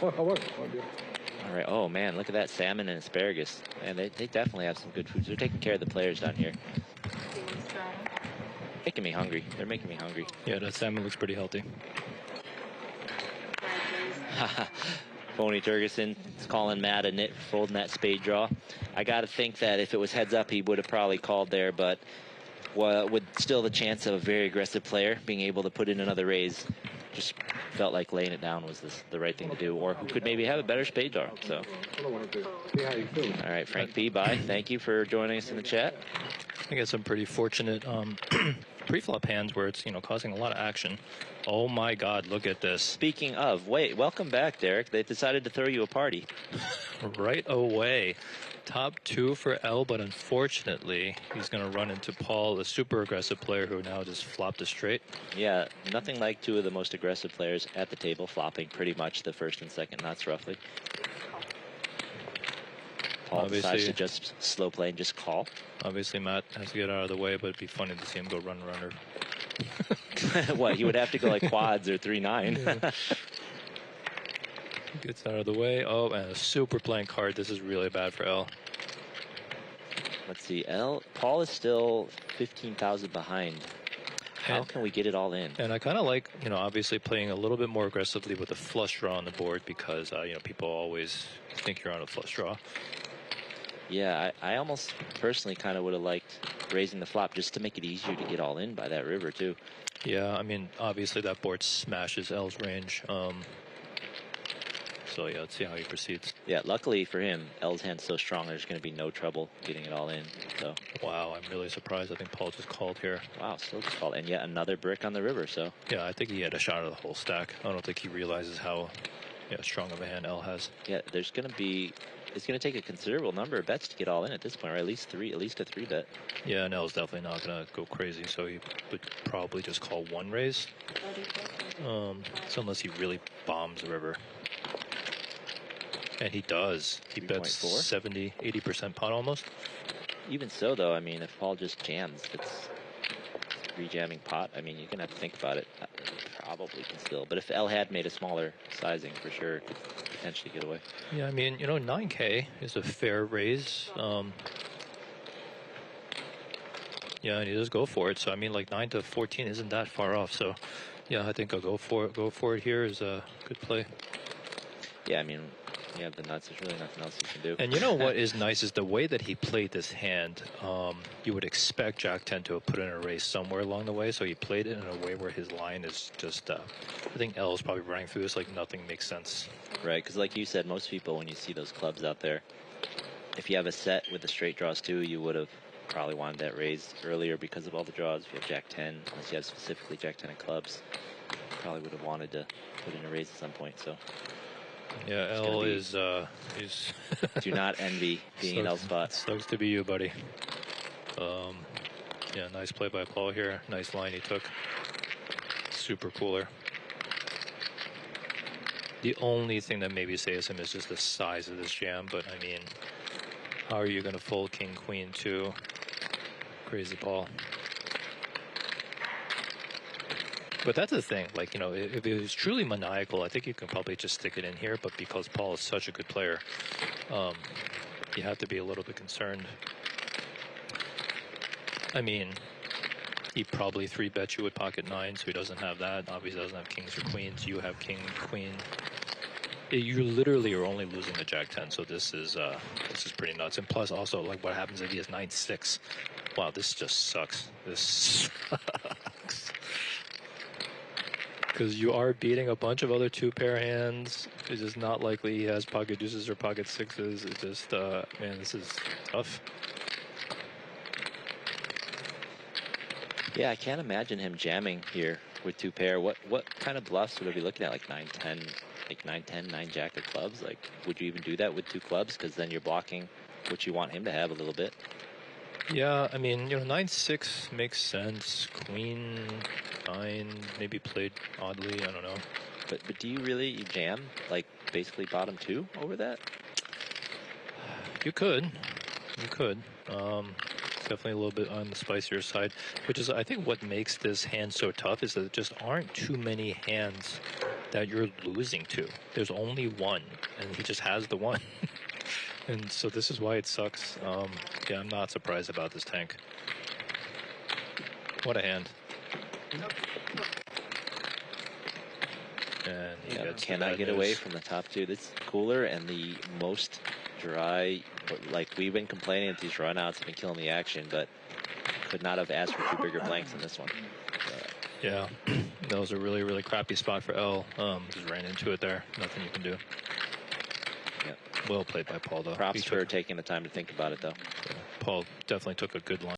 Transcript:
All right. Oh man, look at that salmon and asparagus. Man, they definitely have some good foods. They're taking care of the players down here. Making me hungry. They're making me hungry. Yeah, that salmon looks pretty healthy. Phony Turgeson is calling Matt a nit for folding that spade draw. I got to think that if it was heads up, he would have probably called there, but with still the chance of a very aggressive player being able to put in another raise, just felt like laying it down was the right thing to do, or who could maybe have a better spade draw. So, all right, Frank P. Bye. Thank you for joining us in the chat. I got some pretty fortunate pre-flop hands where it's, causing a lot of action. Oh my God, look at this. Speaking of, wait, welcome back, Derek. They decided to throw you a party. Right away. Top 2 for L, but unfortunately, he's going to run into Paul, a super aggressive player who now just flopped a straight. Yeah, nothing like two of the most aggressive players at the table flopping pretty much the first and second nuts roughly. Paul decides to just slow play and just call. Obviously, Matt has to get out of the way, but it'd be funny to see him go runner. What, he would have to go like quads or 3-9. Yeah. Gets out of the way. Oh, and a super blank card. This is really bad for L. Let's see. Paul is still 15,000 behind. How can we get it all in? And I kind of like, obviously playing a little bit more aggressively with a flush draw on the board because, people always think you're on a flush draw. Yeah, I almost personally kind of would have liked raising the flop just to make it easier to get all in by that river, too. Yeah, I mean, obviously that board smashes L's range. So, yeah, let's see how he proceeds. Yeah, luckily for him, L's hand's so strong, there's going to be no trouble getting it all in. So. Wow, I'm really surprised. I think Paul just called here. Wow, still just called. And yet another brick on the river, so. Yeah, I think he had a shot of the whole stack. I don't think he realizes how strong of a hand L has. Yeah, it's going to take a considerable number of bets to get all in at this point, or at least a 3 bet. Yeah, and L's definitely not going to go crazy, so he would probably just call one raise. So unless he really bombs the river. And he does. He bets 70, 80% pot almost. Even so, though, I mean, if Paul just jams, it's rejamming pot. I mean, you're going to have to think about it. Probably can still. But if L had made a smaller sizing, for sure, could potentially get away. Yeah, I mean, 9K is a fair raise. Yeah, and he does go for it. So, I mean, like 9 to 14 isn't that far off. So, yeah, I think I'll go for it. Go for it here is a good play. Yeah, I mean, you have the nuts. There's really nothing else you can do. And you know what is nice is the way that he played this hand. You would expect Jack 10 to have put in a raise somewhere along the way. So he played it in a way where his line is just, I think L is probably running through this like nothing makes sense. Right, because like you said, most people, when you see those clubs out there, if you have a set with the straight draws too, you would have probably wanted that raised earlier because of all the draws. If you have Jack 10, unless you have specifically Jack 10 of clubs, probably would have wanted to put in a raise at some point. So. Yeah, L is do not envy being in L spot. Sucks to be you, buddy. Yeah, nice play by Paul here. Nice line he took. Super cooler. The only thing that maybe saves him is just the size of this jam, but I mean, how are you going to fold King Queen 2? Crazy Paul. But that's the thing, like, if it was truly maniacal, I think you can probably just stick it in here, but because Paul is such a good player, you have to be a little bit concerned. I mean, he probably 3-bet you with pocket 9, so he doesn't have that. Obviously doesn't have kings or queens. You have king, queen. You literally are only losing the Jack 10, so this is pretty nuts. And plus also, like, what happens if he has 9-6? Wow, this just sucks. This sucks. Because you are beating a bunch of other 2-pair hands. It's just not likely he has pocket deuces or pocket 6s. It just, man, this is tough. Yeah, I can't imagine him jamming here with 2-pair. What kind of bluffs would I be looking at? Like 9-10, like 9-10, 9-jack of clubs? Like, would you even do that with 2 clubs? Because then you're blocking what you want him to have a little bit. Yeah, I mean, 9-6 makes sense. Queen 9 maybe played oddly. I don't know. But do you jam like basically bottom 2 over that? You could. It's definitely a little bit on the spicier side, which is I think what makes this hand so tough is that there just aren't too many hands that you're losing to. There's only one, and he just has the one. And so this is why it sucks. Yeah, I'm not surprised about this tank. What a hand. And he gets cannot get away from the top two. This cooler and the most dry. Like, we've been complaining that these runouts have been killing the action, but could not have asked for 2 bigger blanks in this one. Yeah, that was a really, really crappy spot for L. Just ran into it there. Nothing you can do. Yeah. Well played by Paul, though. Props for taking the time to think about it, though. Yeah, Paul definitely took a good line.